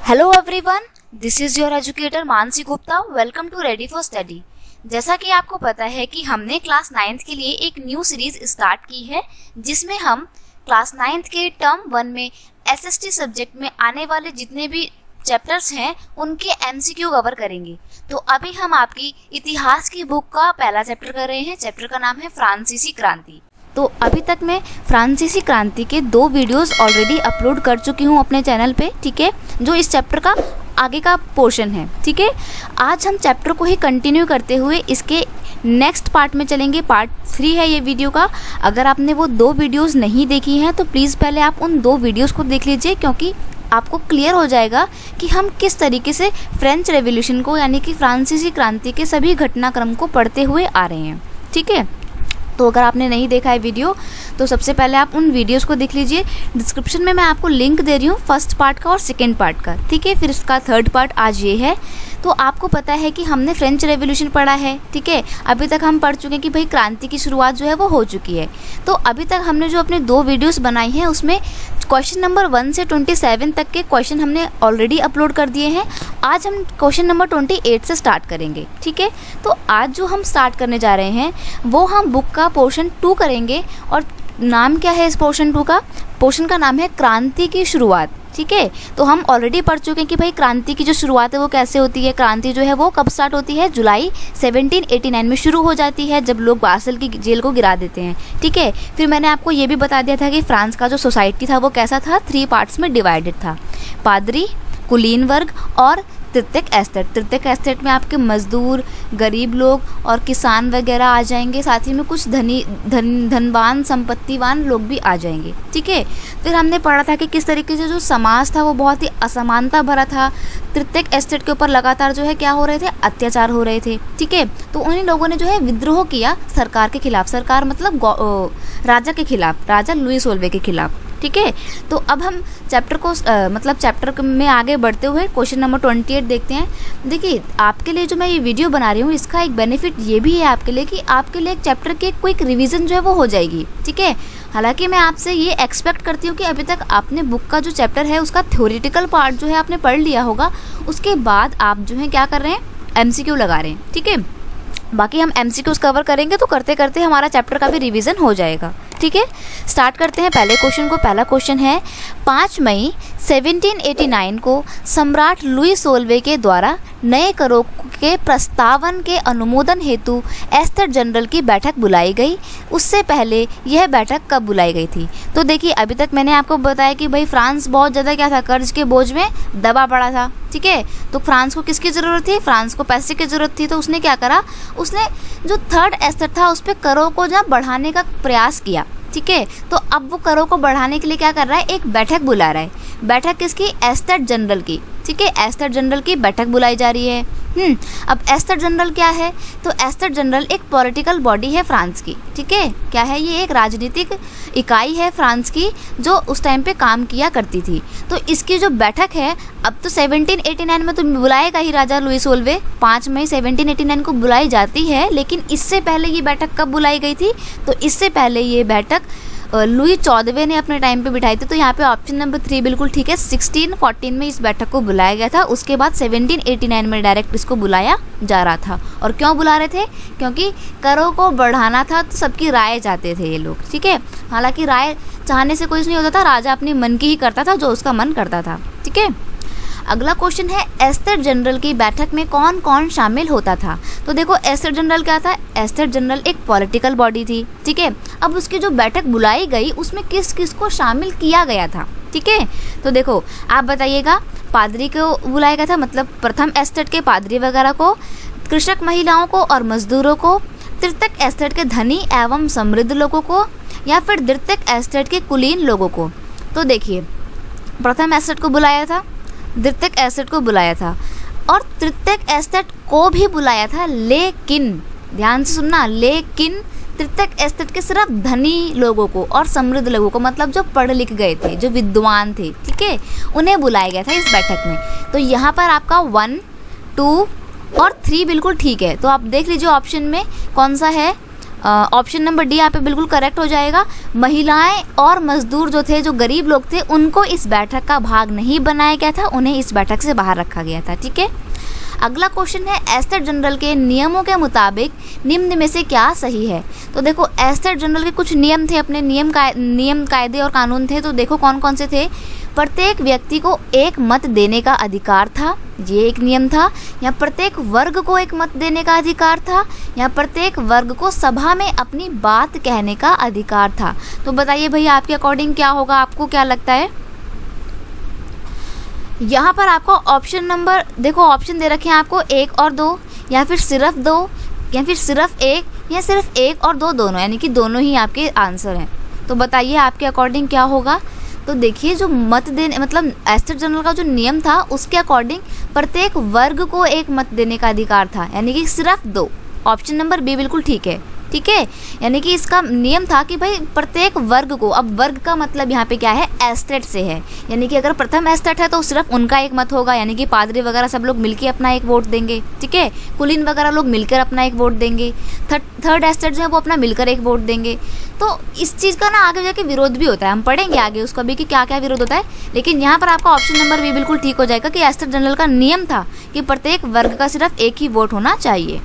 Hello everyone, this is your educator Mansi Gupta. Welcome to ready for study. जैसा कि आपको पता है कि हमने क्लास 9th के लिए एक न्यू सीरीज स्टार्ट की है, जिसमें हम क्लास 9th के टर्म 1 में एसएसटी सब्जेक्ट में आने वाले जितने भी चैप्टर्स हैं उनके एमसीक्यू कवर करेंगे। तो अभी हम आपकी इतिहास की बुक का पहला चैप्टर कर रहे हैं। चैप्टर का नाम है फ्रांसीसी क्रांति। तो अभी तक मैं फ्रांसीसी क्रांति के 2 वीडियोस ऑलरेडी अपलोड कर चुकी हूँ अपने चैनल पे, ठीक है, जो इस चैप्टर का आगे का पोर्शन है, ठीक है। आज हम चैप्टर को ही कंटिन्यू करते हुए इसके नेक्स्ट पार्ट में चलेंगे। पार्ट 3 है ये वीडियो का। अगर आपने वो 2 वीडियोस नहीं देखी हैं तो प्लीज़ पहले आप उन 2 वीडियोस को देख लीजिए, क्योंकि आपको क्लियर हो जाएगा कि हम किस तरीके से फ्रेंच रेवोल्यूशन को यानी कि फ्रांसीसी क्रांति के सभी घटनाक्रम को पढ़ते हुए आ रहे हैं, ठीक है। तो अगर आपने नहीं देखा है वीडियो तो सबसे पहले आप उन वीडियोस को देख लीजिए। डिस्क्रिप्शन में मैं आपको लिंक दे रही हूँ फर्स्ट पार्ट का और सेकंड पार्ट का, ठीक है। फिर उसका थर्ड पार्ट आज ये है। तो आपको पता है कि हमने फ्रेंच रेवोल्यूशन पढ़ा है, ठीक है। अभी तक हम पढ़ चुके हैं कि भाई क्रांति की शुरुआत जो है वो हो चुकी है। तो अभी तक हमने जो अपने 2 वीडियोस बनाई हैं उसमें क्वेश्चन नंबर 1 से 27 तक के क्वेश्चन हमने ऑलरेडी अपलोड कर दिए हैं। आज हम क्वेश्चन नंबर 28 से स्टार्ट करेंगे, ठीक है। तो आज जो हम स्टार्ट करने जा रहे हैं वो हम बुक का पोर्शन 2 करेंगे। और नाम क्या है इस पोर्शन 2 का? पोर्शन का नाम है क्रांति की शुरुआत, ठीक है। तो हम ऑलरेडी पढ़ चुके हैं कि भाई क्रांति की जो शुरुआत है वो कैसे होती है। क्रांति जो है वो कब स्टार्ट होती है? जुलाई 1789 में शुरू हो जाती है, जब लोग बासल की जेल को गिरा देते हैं, ठीक है। फिर मैंने आपको ये भी बता दिया था कि फ्रांस का जो सोसाइटी था वो कैसा था, 3 पार्ट्स में डिवाइडेड था। पादरी, कुलीन वर्ग और तृतीयक एस्टेट। तृतीयक एस्टेट में आपके मजदूर, गरीब लोग और किसान वगैरह आ जाएंगे, साथ ही में कुछ धनवान संपत्तिवान लोग भी आ जाएंगे, ठीक है। फिर हमने पढ़ा था कि किस तरीके से जो समाज था वो बहुत ही असमानता भरा था। तृतीयक एस्टेट के ऊपर लगातार जो है क्या हो रहे थे, अत्याचार हो रहे थे, ठीक है। तो उन्हीं लोगों ने जो है विद्रोह किया सरकार के खिलाफ। सरकार मतलब राजा के खिलाफ, राजा लुई सोल्वे के खिलाफ, ठीक है। तो अब हम चैप्टर को मतलब चैप्टर में आगे बढ़ते हुए क्वेश्चन नंबर 28 देखते हैं। देखिए, आपके लिए जो मैं ये वीडियो बना रही हूँ इसका एक बेनिफिट ये भी है आपके लिए कि आपके लिए एक चैप्टर की क्विक रिवीजन जो है वो हो जाएगी, ठीक है। हालांकि मैं आपसे ये एक्सपेक्ट करती हूँ कि अभी तक आपने बुक का जो चैप्टर है उसका थ्योरेटिकल पार्ट जो है आपने पढ़ लिया होगा। उसके बाद आप जो है क्या कर रहे हैं, एमसीक्यू लगा रहे हैं, ठीक है। बाकी हम एमसीक्यूज कवर करेंगे तो करते करते हमारा चैप्टर का भी रिवीजन हो जाएगा, ठीक है। स्टार्ट करते हैं पहले क्वेश्चन को। पहला क्वेश्चन है, 5 मई 1789 को सम्राट लुई सोल्वे के द्वारा नए करों के प्रस्तावन के अनुमोदन हेतु एस्टेट जनरल की बैठक बुलाई गई। उससे पहले यह बैठक कब बुलाई गई थी? तो देखिए, अभी तक मैंने आपको बताया कि भाई फ्रांस बहुत ज़्यादा क्या था, कर्ज के बोझ में दबा पड़ा था, ठीक है। तो फ्रांस को किसकी ज़रूरत थी? फ्रांस को पैसे की ज़रूरत थी। तो उसने क्या करा, उसने जो थर्ड एस्टेट था उस पर करों को जब बढ़ाने का प्रयास किया, ठीक है। तो अब वो करों को बढ़ाने के लिए क्या कर रहा है, एक बैठक बुला रहा है। बैठक किसकी? एस्टेट जनरल की, ठीक है। एस्टेट जनरल की बैठक बुलाई जा रही है। अब एस्टेट जनरल क्या है? तो एस्टेट जनरल एक पॉलिटिकल बॉडी है फ्रांस की, ठीक है। क्या है ये? एक राजनीतिक इकाई है फ्रांस की जो उस टाइम पे काम किया करती थी। तो इसकी जो बैठक है, अब तो 1789 में तो बुलाएगा ही राजा लुई सोल्वे, 5 मई 1789 को बुलाई जाती है। लेकिन इससे पहले ये बैठक कब बुलाई गई थी? तो इससे पहले ये बैठक लुई 14वें ने अपने टाइम पे बिठाई थी। तो यहाँ पे ऑप्शन नंबर 3 बिल्कुल ठीक है। 1614 में इस बैठक को बुलाया गया था। उसके बाद 1789 में डायरेक्ट इसको बुलाया जा रहा था। और क्यों बुला रहे थे? क्योंकि करों को बढ़ाना था, तो सबकी राय चाहते थे ये लोग, ठीक है। हालांकि राय चाहने से कुछ नहीं होता था, राजा अपनी मन की ही करता था जो उसका मन करता था, ठीक है। अगला क्वेश्चन है, एस्टेट जनरल की बैठक में कौन कौन शामिल होता था? तो देखो, एस्टेट जनरल क्या था? एस्टेट जनरल एक पॉलिटिकल बॉडी थी, ठीक है। अब उसकी जो बैठक बुलाई गई उसमें किस किस को शामिल किया गया था, ठीक है। तो देखो, आप बताइएगा, पादरी को बुलाया गया था, मतलब प्रथम एस्टेट के पादरी वगैरह को, कृषक महिलाओं को और मजदूरों को, तृतीयक एस्टेट के धनी एवं समृद्ध लोगों को, या फिर द्वितीयक एस्टेट के कुलीन लोगों को। तो देखिए, प्रथम एस्टेट को बुलाया था, द्वितीयक एस्टेट को बुलाया था और तृतीयक एस्टेट को भी बुलाया था। लेकिन ध्यान से सुनना, लेकिन तृतीयक एस्टेट के सिर्फ धनी लोगों को और समृद्ध लोगों को, मतलब जो पढ़ लिख गए थे, जो विद्वान थे, ठीक है, उन्हें बुलाया गया था इस बैठक में। तो यहाँ पर आपका 1, 2 और 3 बिल्कुल ठीक है। तो आप देख लीजिए ऑप्शन में कौन सा है, ऑप्शन नंबर डी यहाँ पे बिल्कुल करेक्ट हो जाएगा। महिलाएं और मजदूर जो थे, जो गरीब लोग थे, उनको इस बैठक का भाग नहीं बनाया गया था, उन्हें इस बैठक से बाहर रखा गया था। ठीक है, अगला क्वेश्चन है एस्टेट जनरल के नियमों के मुताबिक निम्न में से क्या सही है। तो देखो एस्टेट जनरल के कुछ नियम थे, अपने नियम कायदे और कानून थे। तो देखो कौन कौन से थे। प्रत्येक व्यक्ति को एक मत देने का अधिकार था, ये एक नियम था। यहाँ प्रत्येक वर्ग को एक मत देने का अधिकार था। यहाँ प्रत्येक वर्ग को सभा में अपनी बात कहने का अधिकार था। तो बताइए भाई आपके अकॉर्डिंग क्या होगा, आपको क्या लगता है। यहाँ पर आपको ऑप्शन नंबर, देखो ऑप्शन दे रखे हैं आपको 1 और 2, या फिर सिर्फ 2, या फिर सिर्फ 1, या सिर्फ 1 और 2 दोनों, यानी कि दोनों ही आपके आंसर हैं। तो बताइए आपके अकॉर्डिंग क्या होगा। तो देखिए जो मत देने मतलब एस्टेट जनरल का जो नियम था उसके अकॉर्डिंग प्रत्येक वर्ग को एक मत देने का अधिकार था, यानी कि सिर्फ 2। ऑप्शन नंबर बी बिल्कुल ठीक है। ठीक है, यानी कि इसका नियम था कि भाई प्रत्येक वर्ग को, अब वर्ग का मतलब यहाँ पे क्या है, एस्टेट से है, यानी कि अगर प्रथम एस्टेट है तो सिर्फ उनका एक मत होगा, यानी कि पादरी वगैरह सब लोग मिलकर अपना एक वोट देंगे। ठीक है, कुलीन वगैरह लोग मिलकर अपना एक वोट देंगे। थर्ड एस्टेट जो है वो अपना मिलकर एक वोट देंगे। तो इस चीज़ का ना आगे जाके विरोध भी होता है, हम पढ़ेंगे आगे उसका भी कि क्या क्या विरोध होता है। लेकिन यहाँ पर आपका ऑप्शन नंबर बी बिल्कुल ठीक हो जाएगा कि एस्टेट जनरल का नियम था कि प्रत्येक वर्ग का सिर्फ एक ही वोट होना चाहिए।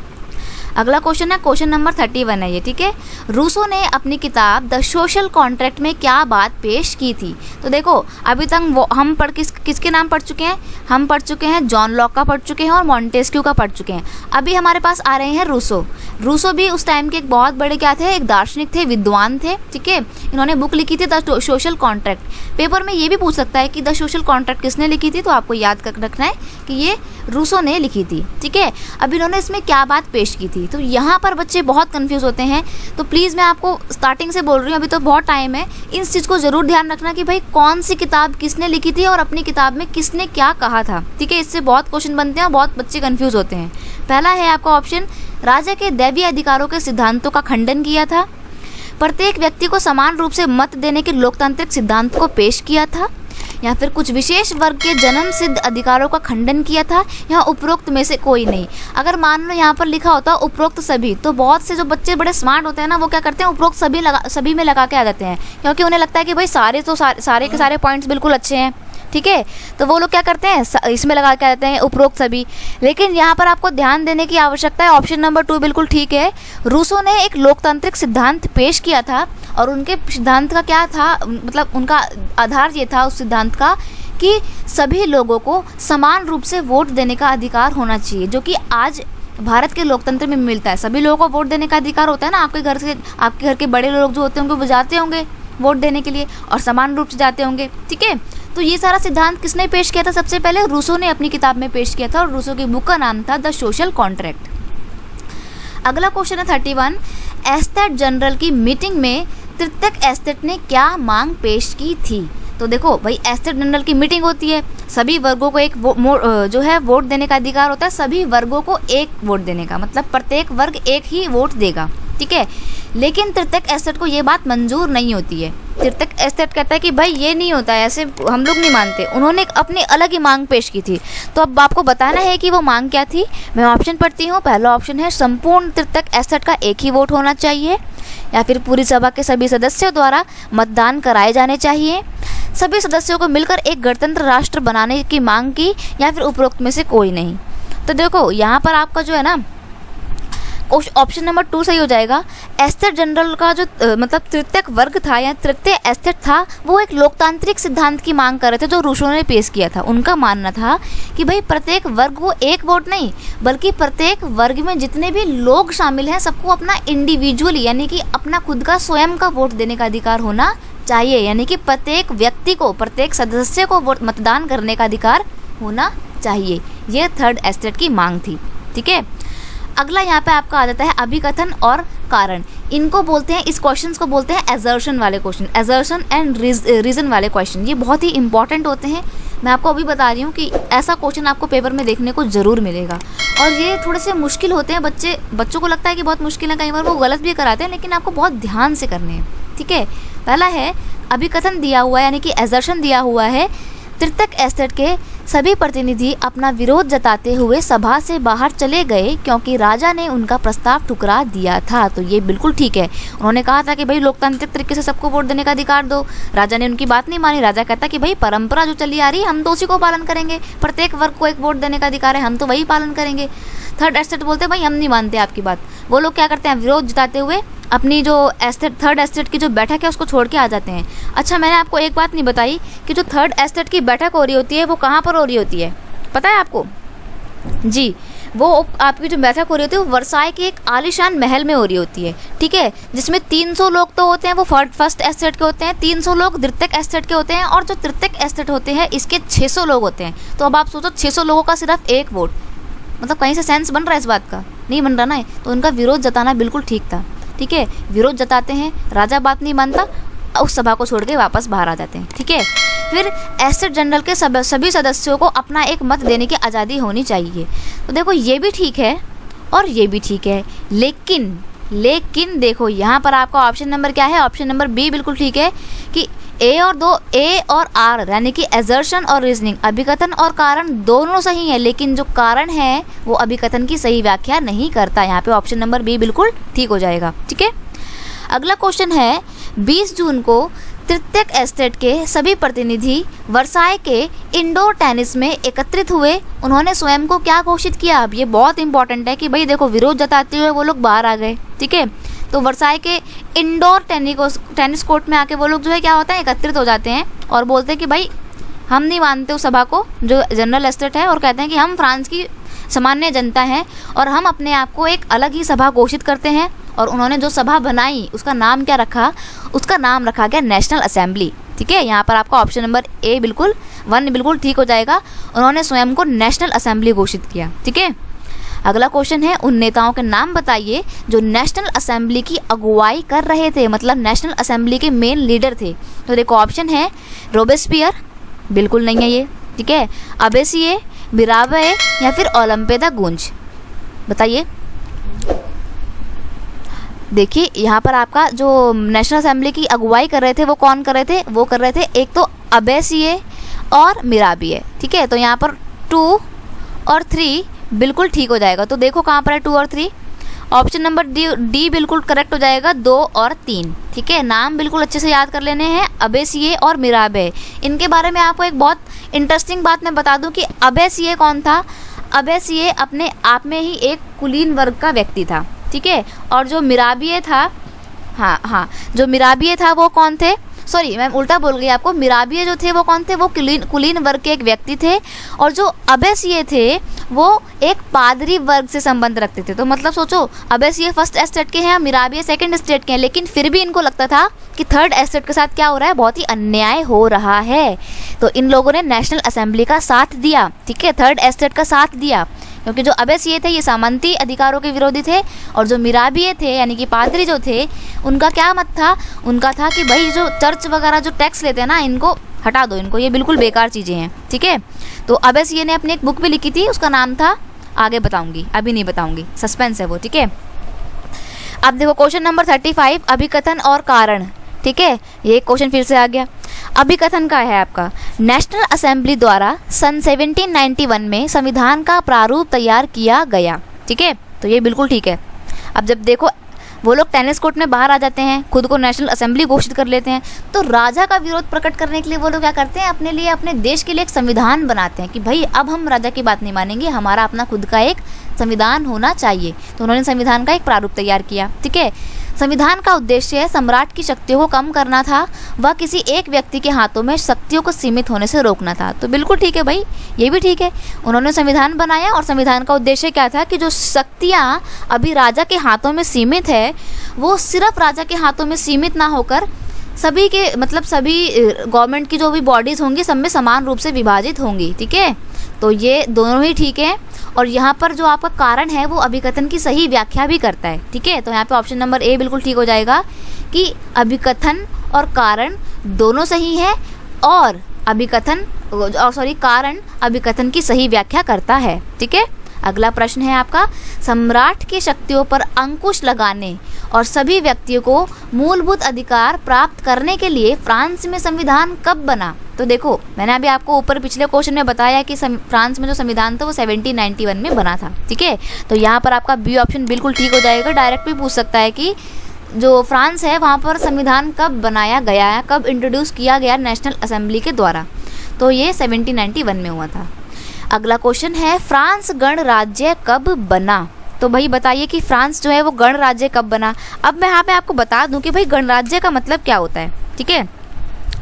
अगला क्वेश्चन है, क्वेश्चन नंबर 31 है ये। ठीक है, रूसो ने अपनी किताब द सोशल कॉन्ट्रैक्ट में क्या बात पेश की थी। तो देखो अभी तक वो हम किसके नाम पढ़ चुके हैं, हम पढ़ चुके हैं जॉन लॉक का पढ़ चुके हैं और मॉन्टेस्क्यू का पढ़ चुके हैं। अभी हमारे पास आ रहे हैं रूसो। रूसो भी उस टाइम के एक बहुत बड़े क्या थे, एक दार्शनिक थे, विद्वान थे। ठीक है, इन्होंने बुक लिखी थी द सोशल कॉन्ट्रैक्ट। पेपर में ये भी पूछ सकता है कि द सोशल कॉन्ट्रैक्ट किसने लिखी थी, तो आपको याद कर रखना है कि ये रूसो ने लिखी थी। ठीक है, अब इन्होंने इसमें क्या बात पेश की थी। तो यहाँ पर बच्चे बहुत कंफ्यूज होते हैं, तो प्लीज़ मैं आपको स्टार्टिंग से बोल रही हूँ, अभी तो बहुत टाइम है, इस चीज़ को ज़रूर ध्यान रखना कि भाई कौन सी किताब किसने लिखी थी और अपनी किताब में किसने क्या कहा था। ठीक है, इससे बहुत क्वेश्चन बनते हैं और बहुत बच्चे कंफ्यूज होते हैं। पहला है आपका ऑप्शन, राजा के दैवीय अधिकारों के सिद्धांतों का खंडन किया था, प्रत्येक व्यक्ति को समान रूप से मत देने के लोकतांत्रिक सिद्धांत को पेश किया था, या फिर कुछ विशेष वर्ग के जन्म सिद्ध अधिकारों का खंडन किया था, या उपरोक्त में से कोई नहीं। अगर मान लो यहाँ पर लिखा होता उपरोक्त सभी, तो बहुत से जो बच्चे बड़े स्मार्ट होते हैं ना, वो क्या करते हैं उपरोक्त सभी में लगा के आ जाते हैं, क्योंकि उन्हें लगता है कि भाई सारे के सारे पॉइंट्स बिल्कुल अच्छे हैं। ठीक है, तो वो लोग क्या करते हैं इसमें लगा के आते हैं उपरोक्त सभी। लेकिन यहाँ पर आपको ध्यान देने की आवश्यकता है, ऑप्शन नंबर 2 बिल्कुल ठीक है। रूसो ने एक लोकतांत्रिक सिद्धांत पेश किया था और उनके सिद्धांत का क्या था, मतलब उनका आधार ये था उस सिद्धांत का कि सभी लोगों को समान रूप से वोट देने का अधिकार होना चाहिए, जो कि आज भारत के लोकतंत्र में मिलता है। सभी लोगों को वोट देने का अधिकार होता है ना, आपके घर के बड़े लोग जो होते होंगे वो जाते होंगे वोट देने के लिए और समान रूप से जाते होंगे। ठीक है, तो ये सारा सिद्धांत किसने पेश किया था, सबसे पहले रूसो ने अपनी किताब में पेश किया था और रूसो की बुक का नाम था द सोशल कॉन्ट्रैक्ट। अगला क्वेश्चन है 31, एस्टेट जनरल की मीटिंग में तृतीयक एस्टेट ने क्या मांग पेश की थी। तो देखो भाई एस्टेट जनरल की मीटिंग होती है, सभी वर्गों को एक जो है वोट देने का अधिकार होता है, सभी वर्गों को एक वोट देने का, मतलब प्रत्येक वर्ग एक ही वोट देगा। ठीक है, लेकिन तृतीयक एस्टेट को ये बात मंजूर नहीं होती है। तृतीयक एस्टेट कहता है कि भाई ये नहीं होता है, ऐसे हम लोग नहीं मानते। उन्होंने अपनी अलग ही मांग पेश की थी, तो अब आपको बताना है कि वो मांग क्या थी। मैं ऑप्शन पढ़ती हूँ। पहला ऑप्शन है संपूर्ण तृतीयक एस्टेट का एक ही वोट होना चाहिए, या फिर पूरी सभा के सभी सदस्यों द्वारा मतदान कराए जाने चाहिए, सभी सदस्यों को मिलकर एक गणतंत्र राष्ट्र बनाने की मांग की, या फिर उपरोक्त में से कोई नहीं। तो देखो यहाँ पर आपका जो है ना ऑप्शन नंबर 2 सही हो जाएगा। एस्टेट जनरल का जो मतलब तृतीयक वर्ग था या तृतीय एस्टेट था, वो एक लोकतांत्रिक सिद्धांत की मांग कर रहे थे जो रूसो ने पेश किया था। उनका मानना था कि भाई प्रत्येक वर्ग को एक वोट नहीं, बल्कि प्रत्येक वर्ग में जितने भी लोग शामिल हैं सबको अपना इंडिविजुअली, यानी कि अपना खुद का स्वयं का वोट देने का अधिकार होना चाहिए, यानी कि प्रत्येक व्यक्ति को, प्रत्येक सदस्य को वोट मतदान करने का अधिकार होना चाहिए। ये थर्ड एस्टेट की मांग थी। ठीक है, अगला यहाँ पे आपका आ जाता है अभिकथन और कारण। इनको बोलते हैं, इस क्वेश्चन को बोलते हैं एजर्शन वाले क्वेश्चन, एजर्शन एंड रीज़न वाले क्वेश्चन। ये बहुत ही इंपॉर्टेंट होते हैं। मैं आपको अभी बता रही हूँ कि ऐसा क्वेश्चन आपको पेपर में देखने को ज़रूर मिलेगा, और ये थोड़े से मुश्किल होते हैं। बच्चों को लगता है कि बहुत मुश्किल है, कई बार वो गलत भी कराते हैं, लेकिन आपको बहुत ध्यान से करने हैं। ठीक है, पहला है अभिकथन दिया हुआ है, यानी कि एजर्शन दिया हुआ है, तृतीयक एस्टेट के सभी प्रतिनिधि अपना विरोध जताते हुए सभा से बाहर चले गए क्योंकि राजा ने उनका प्रस्ताव ठुकरा दिया था। तो ये बिल्कुल ठीक है। उन्होंने कहा था कि भाई लोकतांत्रिक तरीके से सबको वोट देने का अधिकार दो। राजा ने उनकी बात नहीं मानी। राजा कहता कि भाई परंपरा जो चली आ रही है हम तो उसी को पालन करेंगे, प्रत्येक वर्ग को एक वोट देने का अधिकार है, हम तो वही पालन करेंगे। थर्ड एस्टेट बोलते हैं भाई हम नहीं मानते आपकी बात। वो लोग क्या करते हैं, विरोध जताते हुए अपनी जो एस्टेट थर्ड एस्टेट की जो बैठक है उसको छोड़ के आ जाते हैं। अच्छा, मैंने आपको एक बात नहीं बताई कि जो थर्ड एस्टेट की बैठक हो रही होती है वो कहाँ पर हो रही होती है, पता है आपको? जी, वो आपकी जो बैठक हो रही होती है वो वर्साई के एक आलीशान महल में हो रही होती है, ठीक है, जिसमें 300 लोग तो होते हैं वो फर्स्ट एस्टेट के होते हैं, 300 लोग द्वितीयक एस्टेट के होते हैं, और जो तृतीयक एस्टेट होते हैं इसके 600 लोग होते हैं। तो अब आप सोचो 600 लोगों का सिर्फ एक वोट, मतलब कहीं से सेंस बन रहा है इस बात का? नहीं बन रहा ना। तो उनका विरोध जताना बिल्कुल ठीक था, ठीक है। विरोध जताते हैं, राजा बात नहीं मानता, उस सभा को छोड़ के वापस बाहर आ जाते हैं, ठीक है। फिर एस्टेट जनरल के सभी सदस्यों को अपना एक मत देने की आज़ादी होनी चाहिए। तो देखो ये भी ठीक है और ये भी ठीक है, लेकिन देखो यहाँ पर आपका ऑप्शन नंबर क्या है, ऑप्शन नंबर बी बिल्कुल ठीक है कि ए और आर यानी कि एजर्शन और रीजनिंग, अभिकथन और कारण दोनों सही है, लेकिन जो कारण है वो अभिकथन की सही व्याख्या नहीं करता। यहाँ पे ऑप्शन नंबर बी बिल्कुल ठीक हो जाएगा, ठीक है। अगला क्वेश्चन है, 20 जून को तृतीयक एस्टेट के सभी प्रतिनिधि वर्साई के इंडोर टेनिस में एकत्रित हुए। उन्होंने स्वयं को क्या घोषित किया? अब ये बहुत इंपॉर्टेंट है कि भाई देखो विरोध जताते हुए वो लोग बाहर आ गए, ठीक है। तो वर्साई के इंडोर टेनिस कोर्ट में आके वो लोग जो है क्या होता है, एकत्रित हो जाते हैं और बोलते हैं कि भाई हम नहीं मानते उस सभा को जो जनरल एस्टेट है, और कहते हैं कि हम फ्रांस की सामान्य जनता हैं और हम अपने आप को एक अलग ही सभा घोषित करते हैं। और उन्होंने जो सभा बनाई उसका नाम क्या रखा? उसका नाम रखा गया नेशनल असेंबली, ठीक है। यहाँ पर आपका ऑप्शन नंबर ए बिल्कुल 1 बिल्कुल ठीक हो जाएगा। उन्होंने स्वयं को नेशनल असेंबली घोषित किया, ठीक है। अगला क्वेश्चन है, उन नेताओं के नाम बताइए जो नेशनल असेंबली की अगुवाई कर रहे थे, मतलब नेशनल असेंबली के मेन लीडर थे। तो देखो ऑप्शन है रोबेस्पियर, बिल्कुल नहीं है ये, ठीक है, अबेसिये, मिराबे या फिर ओलंपे द गूंज, बताइए। देखिए यहाँ पर आपका जो नेशनल असेंबली की अगुवाई कर रहे थे वो कौन कर रहे थे? वो कर रहे थे एक तो अबेसिये और मिराबिये, ठीक है। तो यहाँ पर 2 और 3 बिल्कुल ठीक हो जाएगा। तो देखो कहाँ पर है 2 और 3, ऑप्शन नंबर डी बिल्कुल करेक्ट हो जाएगा, 2 और 3, ठीक है। नाम बिल्कुल अच्छे से याद कर लेने हैं, अबेसिये और मिराबे। इनके बारे में आपको एक बहुत इंटरेस्टिंग बात मैं बता दूं कि अबेसिये कौन था? अबेसिये अपने आप में ही एक कुलीन वर्ग का व्यक्ति था, ठीक है। और जो मिराबिये था, हाँ जो मिराबिये था वो कौन थे? सॉरी मैं उल्टा बोल गई आपको। मिराबिये जो थे वो कौन थे? वो कुलीन वर्ग के एक व्यक्ति थे, और जो अबेसिये थे वो एक पादरी वर्ग से संबंध रखते थे। तो मतलब सोचो अबेसिये फर्स्ट एस्टेट के हैं, मिराबिये सेकंड एस्टेट के हैं, लेकिन फिर भी इनको लगता था कि थर्ड एस्टेट के साथ क्या हो रहा है, बहुत ही अन्याय हो रहा है। तो इन लोगों ने नेशनल असेंबली का साथ दिया, ठीक है, थर्ड एस्टेट का साथ दिया, क्योंकि जो अबेसिये थे ये सामंती अधिकारों के विरोधी थे, और जो मिराबिये थे यानी कि पादरी जो थे उनका क्या मत था? उनका था कि भाई जो चर्च वगैरह जो टैक्स लेते हैं ना, इनको हटा दो, इनको ये बिल्कुल बेकार चीज़ें हैं, ठीक है। तो अबेसिये ने अपनी एक बुक भी लिखी थी, उसका नाम था, आगे बताऊंगी, अभी नहीं बताऊंगी, सस्पेंस है वो, ठीक है। अब देखो क्वेश्चन नंबर 35, अभिकथन और कारण, ठीक है। ये क्वेश्चन फिर से आ गया। अभिकथन का है आपका, नेशनल असेंबली द्वारा सन 1791 में संविधान का प्रारूप तैयार किया गया, ठीक है। तो ये बिल्कुल ठीक है। अब जब देखो वो लोग टेनिस कोर्ट में बाहर आ जाते हैं, खुद को नेशनल असेंबली घोषित कर लेते हैं, तो राजा का विरोध प्रकट करने के लिए वो लोग क्या करते हैं, अपने लिए, अपने देश के लिए एक संविधान बनाते हैं कि भाई अब हम राजा की बात नहीं मानेंगे, हमारा अपना खुद का एक संविधान होना चाहिए। तो उन्होंने संविधान का एक प्रारूप तैयार किया, ठीक है। संविधान का उद्देश्य सम्राट की शक्तियों को कम करना था, वह किसी एक व्यक्ति के हाथों में शक्तियों को सीमित होने से रोकना था। तो बिल्कुल ठीक है भाई, ये भी ठीक है। उन्होंने संविधान बनाया और संविधान का उद्देश्य क्या था कि जो शक्तियाँ अभी राजा के हाथों में सीमित है वो सिर्फ राजा के हाथों में सीमित ना होकर सभी के, मतलब सभी गवर्नमेंट की जो भी बॉडीज़ होंगी सब में समान रूप से विभाजित होंगी, ठीक है। तो ये दोनों ही ठीक है। और यहाँ पर जो आपका कारण है वो अभिकथन की सही व्याख्या भी करता है, ठीक है। तो यहाँ पे ऑप्शन नंबर ए बिल्कुल ठीक हो जाएगा कि अभिकथन और कारण दोनों सही है, और कारण अभिकथन की सही व्याख्या करता है, ठीक है। अगला प्रश्न है आपका, सम्राट की शक्तियों पर अंकुश लगाने और सभी व्यक्तियों को मूलभूत अधिकार प्राप्त करने के लिए फ्रांस में संविधान कब बना? तो देखो, मैंने अभी आपको ऊपर पिछले क्वेश्चन में बताया कि फ्रांस में जो संविधान था वो 1791 में बना था। ठीक है, तो यहाँ पर आपका बी ऑप्शन बिल्कुल ठीक हो जाएगा। डायरेक्ट भी पूछ सकता है कि जो फ्रांस है वहाँ पर संविधान कब बनाया गया है, कब इंट्रोड्यूस किया गया नेशनल असेंबली के द्वारा, तो ये 1791 में हुआ था। अगला क्वेश्चन है, फ्रांस गणराज्य कब बना? तो भाई बताइए कि फ्रांस जो है वो गणराज्य कब बना। अब मैं यहाँ पे आपको बता दूं कि भाई गणराज्य का मतलब क्या होता है। ठीक है,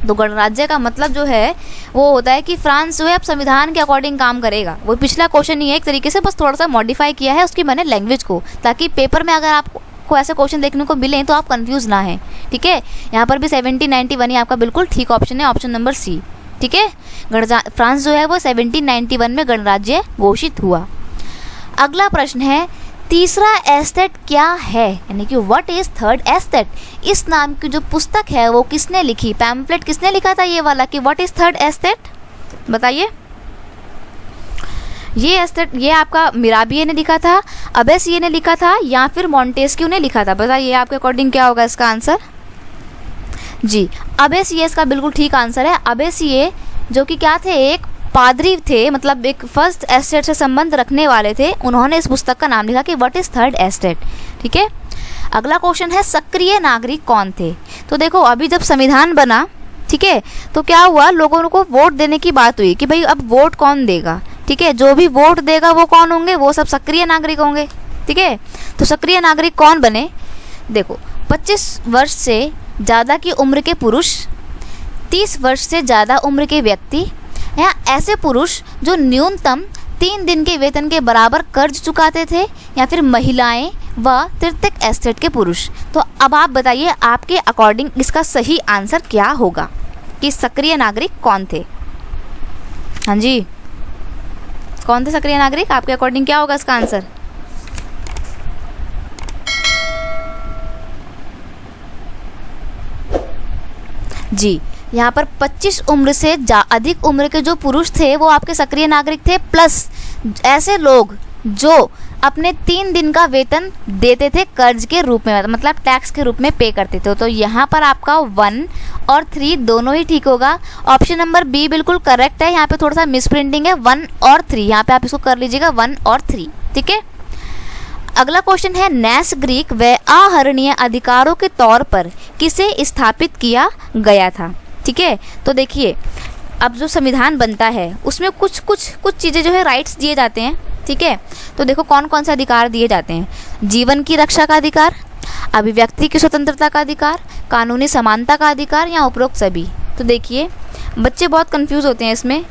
तो गणराज्य का मतलब जो है वो होता है कि फ्रांस जो है अब संविधान के अकॉर्डिंग काम करेगा। वो पिछला क्वेश्चन ही है एक तरीके से, बस थोड़ा सा मॉडिफाई किया है उसकी मैंने लैंग्वेज को, ताकि पेपर में अगर आपको ऐसे क्वेश्चन देखने को मिले तो आप कंफ्यूज ना हैं। ठीक है, यहाँ पर भी 1791 ही आपका बिल्कुल ठीक ऑप्शन है, ऑप्शन नंबर सी। ठीक है, फ्रांस जो है वो 1791 में गणराज्य घोषित हुआ। अगला प्रश्न है, तीसरा एस्टेट क्या है, यानी कि व्हाट इज थर्ड एस्टेट? इस नाम की जो पुस्तक है वो किसने लिखी, पैम्फलेट किसने लिखा था ये वाला कि व्हाट इज थर्ड एस्टेट? बताइए। ये एस्टेट ये आपका मिराबिये ने लिखा था, अबेसिये ने लिखा था, या फिर मॉन्टेस्क्यू ने लिखा था? बताइए आपके अकॉर्डिंग क्या होगा इसका आंसर? जी, अबेसिये इसका बिल्कुल ठीक आंसर है। अबेसिये जो कि क्या थे, एक पादरी थे, मतलब एक फर्स्ट एस्टेट से संबंध रखने वाले थे, उन्होंने इस पुस्तक का नाम लिखा कि व्हाट इज थर्ड एस्टेट। ठीक है, अगला क्वेश्चन है, सक्रिय नागरिक कौन थे? तो देखो, अभी जब संविधान बना, ठीक है, तो क्या हुआ, लोगों को वोट देने की बात हुई कि भाई अब वोट कौन देगा। ठीक है, जो भी वोट देगा वो कौन होंगे, वो सब सक्रिय नागरिक होंगे। ठीक है, तो सक्रिय नागरिक कौन बने? देखो, 25 वर्ष से ज़्यादा की उम्र के पुरुष, 30 वर्ष से ज़्यादा उम्र के व्यक्ति, या ऐसे पुरुष जो न्यूनतम 3 दिन के वेतन के बराबर कर्ज चुकाते थे, या फिर महिलाएं व तृतीयक एस्टेट के पुरुष। तो अब आप बताइए आपके अकॉर्डिंग इसका सही आंसर क्या होगा कि सक्रिय नागरिक कौन थे? हाँ जी, कौन थे सक्रिय नागरिक? आपके अकॉर्डिंग क्या होगा इसका आंसर? जी, यहाँ पर 25 उम्र से अधिक उम्र के जो पुरुष थे वो आपके सक्रिय नागरिक थे, प्लस ऐसे लोग जो अपने 3 दिन का वेतन देते थे कर्ज के रूप में, मतलब टैक्स के रूप में पे करते थे। तो यहाँ पर आपका 1 और 3 दोनों ही ठीक होगा। ऑप्शन नंबर बी बिल्कुल करेक्ट है। यहाँ पे थोड़ा सा मिसप्रिंटिंग है, 1 और 3, यहाँ पे आप इसको कर लीजिएगा 1 और 3। ठीक है, अगला क्वेश्चन है, नैस ग्रीक व आहरणीय अधिकारों के तौर पर किसे स्थापित किया गया था? ठीक है, तो देखिए, अब जो संविधान बनता है उसमें कुछ चीज़ें जो है राइट्स दिए जाते हैं। ठीक है, तो देखो कौन कौन से अधिकार दिए जाते हैं। जीवन की रक्षा का अधिकार, अभिव्यक्ति की स्वतंत्रता का अधिकार, कानूनी समानता का अधिकार, या उपरोक्त सभी। तो देखिए, बच्चे बहुत कंफ्यूज होते हैं इसमें,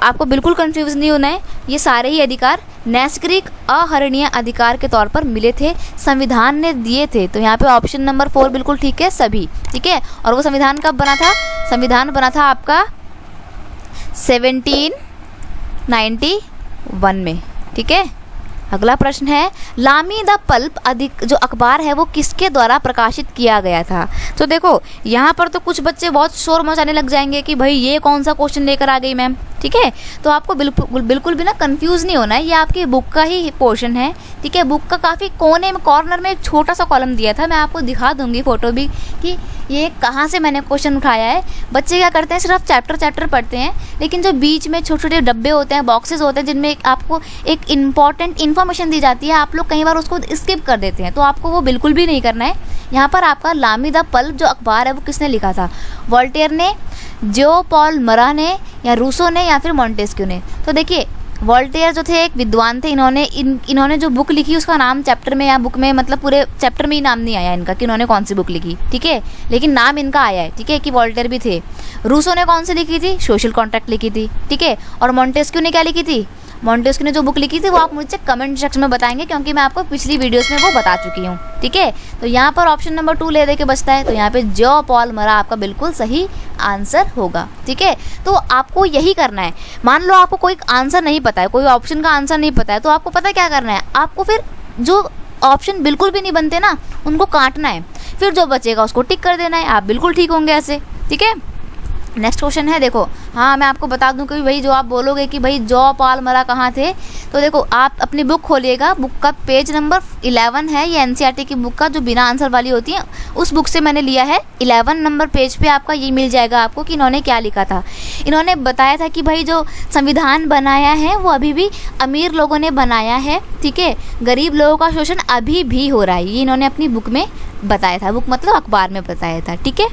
आपको बिल्कुल कंफ्यूज नहीं होना है। ये सारे ही अधिकार नैसर्गिक आहरणीय अधिकार के तौर पर मिले थे, संविधान ने दिए थे। तो यहाँ पे ऑप्शन नंबर 4 बिल्कुल ठीक है, सभी। ठीक है, और वो संविधान कब बना था? संविधान बना था आपका 1791 में। ठीक है, अगला प्रश्न है, लामी द पल्प जो अखबार है वो किसके द्वारा प्रकाशित किया गया था? तो देखो, यहाँ पर तो कुछ बच्चे बहुत शोर मचाने लग जाएंगे कि भाई ये कौन सा क्वेश्चन लेकर आ गई मैम। ठीक है, तो आपको बिल्कुल भी ना कंफ्यूज नहीं होना है, ये आपकी बुक का ही पोर्शन है। ठीक है, बुक का काफ़ी कोने में कॉर्नर में एक छोटा सा कॉलम दिया था, मैं आपको दिखा दूंगी फोटो भी कि ये कहाँ से मैंने क्वेश्चन उठाया है। बच्चे क्या करते हैं, सिर्फ चैप्टर पढ़ते हैं, लेकिन जो बीच में छोटे छोटे डब्बे होते हैं, बॉक्सेस होते हैं, जिनमें आपको एक इम्पॉर्टेंट इन्फॉर्मेशन दी जाती है, आप लोग कई बार उसको स्किप कर देते हैं। तो आपको वो बिल्कुल भी नहीं करना है। यहाँ पर आपका लामी द पल्प जो अखबार है वो किसने लिखा था? वोल्टेयर ने, जो पॉल मरा ने, या रूसो ने, या फिर मॉन्टेस्क्यू ने? तो देखिए, वोल्टेयर जो थे एक विद्वान थे, इन्होंने जो बुक लिखी उसका नाम चैप्टर में या बुक में, मतलब पूरे चैप्टर में ही नाम नहीं आया इनका कि इन्होंने कौन सी बुक लिखी। ठीक है, लेकिन नाम इनका आया है। ठीक है, कि वोल्टेयर भी थे। रूसो ने कौन सी लिखी थी? सोशल कॉन्ट्रैक्ट लिखी थी। ठीक है, और मॉन्टेस्क्यू ने क्या लिखी थी? मॉन्टेस्क्यू ने जो बुक लिखी थी वो आप मुझसे कमेंट सेक्शन में बताएंगे, क्योंकि मैं आपको पिछली वीडियोस में वो बता चुकी हूँ। ठीक है, तो यहाँ पर ऑप्शन नंबर 2 ले दे के बचता है, तो यहाँ पे जो पॉल मरा आपका बिल्कुल सही आंसर होगा। ठीक है, तो आपको यही करना है। मान लो आपको कोई आंसर नहीं पता है, कोई ऑप्शन का आंसर नहीं पता है, तो आपको पता है क्या करना है? आपको फिर जो ऑप्शन बिल्कुल भी नहीं बनते ना, उनको काटना है, फिर जो बचेगा उसको टिक कर देना है, आप बिल्कुल ठीक होंगे ऐसे। ठीक है, नेक्स्ट क्वेश्चन है, देखो हाँ मैं आपको बता दूं कि भाई जो आप बोलोगे कि भाई जॉ पॉल मरा कहाँ थे, तो देखो आप अपनी बुक खोलिएगा, बुक का पेज नंबर 11 है, ये एनसीईआरटी की बुक का जो बिना आंसर वाली होती है उस बुक से मैंने लिया है। 11 नंबर पेज पे आपका ये मिल जाएगा आपको कि इन्होंने क्या लिखा था। इन्होंने बताया था कि भाई जो संविधान बनाया है वो अभी भी अमीर लोगों ने बनाया है, ठीक है, गरीब लोगों का शोषण अभी भी हो रहा है, ये इन्होंने अपनी बुक में बताया था, बुक मतलब अखबार में बताया था, ठीक है।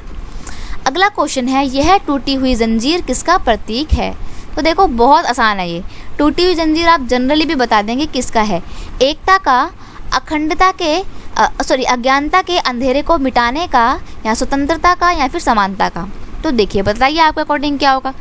अगला क्वेश्चन है, यह टूटी हुई जंजीर किसका प्रतीक है। तो देखो बहुत आसान है ये, टूटी हुई जंजीर आप जनरली भी बता देंगे किसका है। एकता का, अखंडता के अज्ञानता के अंधेरे को मिटाने का, या स्वतंत्रता का, या फिर समानता का। तो देखिए बताइए आपके अकॉर्डिंग क्या होगा।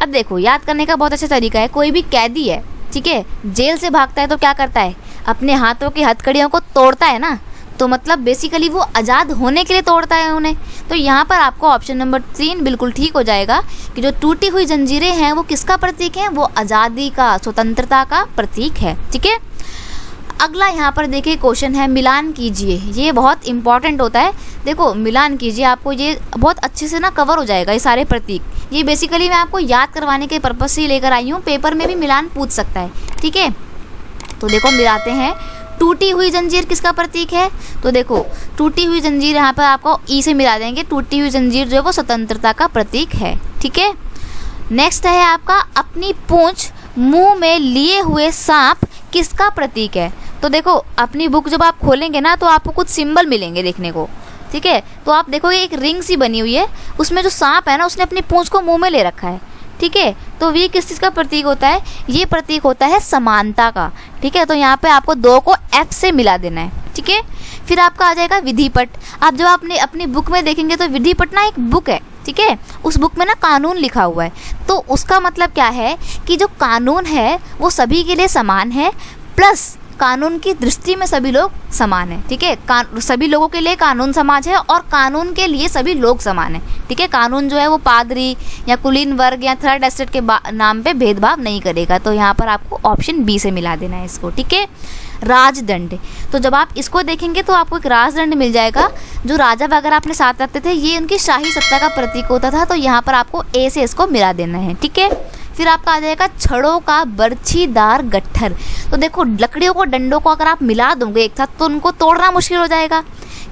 अब देखो याद करने का बहुत अच्छा तरीका है, कोई भी कैदी है, ठीक है, जेल से भागता है तो क्या करता है, अपने हाथों की हथकड़ियों को तोड़ता है ना, तो मतलब बेसिकली वो आज़ाद होने के लिए तोड़ता है उन्हें। तो यहाँ पर आपको ऑप्शन नंबर 3 बिल्कुल ठीक हो जाएगा कि जो टूटी हुई जंजीरें हैं वो किसका प्रतीक है, वो आज़ादी का, स्वतंत्रता का प्रतीक है, ठीक है। अगला यहाँ पर देखिए क्वेश्चन है, मिलान कीजिए, ये बहुत इंपॉर्टेंट होता है। देखो मिलान कीजिए, आपको ये बहुत अच्छे से ना कवर हो जाएगा ये सारे प्रतीक। ये बेसिकली मैं आपको याद करवाने के पर्पज़ से लेकर आई हूँ, पेपर में भी मिलान पूछ सकता है, ठीक है। तो देखो मिलाते हैं, टूटी हुई जंजीर किसका प्रतीक है, तो देखो टूटी हुई जंजीर यहाँ पर आपको ई से मिला देंगे, टूटी हुई जंजीर जो है वो स्वतंत्रता का प्रतीक है, ठीक है। नेक्स्ट है आपका, अपनी पूंछ मुंह में लिए हुए सांप किसका प्रतीक है। तो देखो अपनी बुक जब आप खोलेंगे ना तो आपको कुछ सिंबल मिलेंगे देखने को, ठीक है। तो आप देखोगे एक रिंग सी बनी हुई है, उसमें जो सांप है ना उसने अपनी पूंछ को मुँह में ले रखा है, ठीक है। तो ये किस चीज़ का प्रतीक होता है, ये प्रतीक होता है समानता का, ठीक है। तो यहाँ पे आपको 2 को F से मिला देना है, ठीक है। फिर आपका आ जाएगा विधिपट। आप जब आपने अपनी बुक में देखेंगे तो विधिपट ना एक बुक है, ठीक है, उस बुक में ना कानून लिखा हुआ है। तो उसका मतलब क्या है कि जो कानून है वो सभी के लिए समान है, प्लस कानून की दृष्टि में सभी लोग समान हैं, ठीक है। सभी लोगों के लिए कानून समाज है और कानून के लिए सभी लोग समान हैं, ठीक है। कानून जो है वो पादरी या कुलीन वर्ग या थर्ड एस्टेट के नाम पे भेदभाव नहीं करेगा। तो यहाँ पर आपको ऑप्शन बी से मिला देना है इसको, ठीक है। राजदंड, तो जब आप इसको देखेंगे तो आपको एक राजदंड मिल जाएगा, जो राजा वगैरह अपने साथ रखते थे, ये उनकी शाही सत्ता का प्रतीक होता था। तो यहाँ पर आपको ए से इसको मिला देना है, ठीक है। फिर आपका आ जाएगा छड़ों का बर्छीदार गट्ठर। तो देखो लकड़ियों को, डंडों को अगर आप मिला दोगे एक साथ तो उनको तोड़ना मुश्किल हो जाएगा।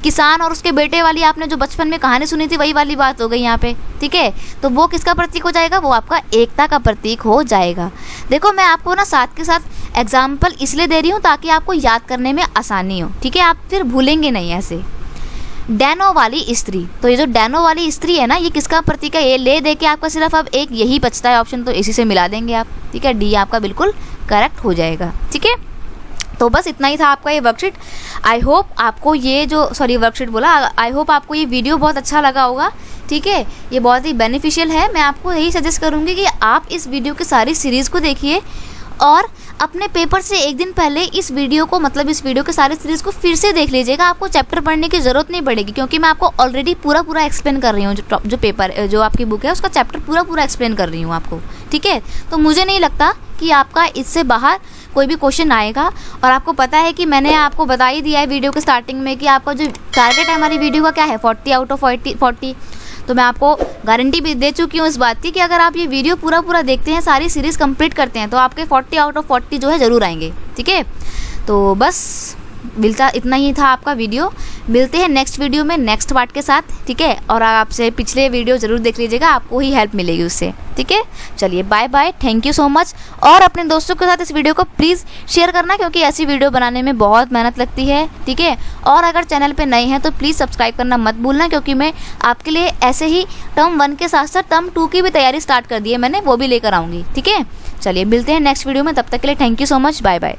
किसान और उसके बेटे वाली आपने जो बचपन में कहानी सुनी थी वही वाली बात हो गई यहाँ पे, ठीक है। तो वो किसका प्रतीक हो जाएगा, वो आपका एकता का प्रतीक हो जाएगा। देखो मैं आपको ना साथ के साथ एग्जाम्पल इसलिए दे रही हूँ ताकि आपको याद करने में आसानी हो, ठीक है, आप फिर भूलेंगे नहीं ऐसे। डैनो वाली स्त्री, तो ये जो डैनो वाली स्त्री है ना ये किसका प्रतीक है, ये ले दे के आपका सिर्फ अब एक यही बचता है ऑप्शन, तो इसी से मिला देंगे आप, ठीक है। डी आपका बिल्कुल करेक्ट हो जाएगा, ठीक है। तो बस इतना ही था आपका ये वर्कशीट। आई होप आपको ये जो वर्कशीट बोला, आई होप आपको ये वीडियो बहुत अच्छा लगा होगा, ठीक है। ये बहुत ही बेनिफिशियल है। मैं आपको यही सजेस्ट करूँगी कि आप इस वीडियो की सारी सीरीज़ को देखिए और अपने पेपर से एक दिन पहले इस वीडियो को, मतलब इस वीडियो के सारे सीरीज़ को फिर से देख लीजिएगा। आपको चैप्टर पढ़ने की ज़रूरत नहीं पड़ेगी, क्योंकि मैं आपको ऑलरेडी पूरा एक्सप्लेन कर रही हूँ। जो पेपर जो आपकी बुक है उसका चैप्टर पूरा एक्सप्लेन कर रही हूँ आपको, ठीक है। तो मुझे नहीं लगता कि आपका इससे बाहर कोई भी क्वेश्चन आएगा। और आपको पता है कि मैंने आपको बता ही दिया है वीडियो के स्टार्टिंग में कि आपका जो टारगेट है हमारी वीडियो का क्या है, 40 आउट ऑफ 40। तो मैं आपको गारंटी भी दे चुकी हूँ इस बात की कि अगर आप ये वीडियो पूरा देखते हैं, सारी सीरीज़ कंप्लीट करते हैं, तो आपके 40 आउट ऑफ 40 जो है ज़रूर आएंगे, ठीक है। तो बस इतना ही था आपका वीडियो। मिलते हैं नेक्स्ट वीडियो में नेक्स्ट पार्ट के साथ, ठीक है। और आपसे पिछले वीडियो ज़रूर देख लीजिएगा, आपको ही हेल्प मिलेगी उससे, ठीक है। चलिए bye bye, thank you so much. और अपने दोस्तों के साथ इस वीडियो को प्लीज़ शेयर करना, क्योंकि ऐसी वीडियो बनाने में बहुत मेहनत लगती है, ठीक है। और अगर चैनल पे नए हैं तो प्लीज़ सब्सक्राइब करना मत भूलना, क्योंकि मैं आपके लिए ऐसे ही टर्म 1 के साथ साथ टर्म 2 की भी तैयारी स्टार्ट कर दी है मैंने, वो भी लेकर आऊँगी, ठीक है। चलिए मिलते हैं नेक्स्ट वीडियो में, तब तक के लिए thank you so much, bye bye.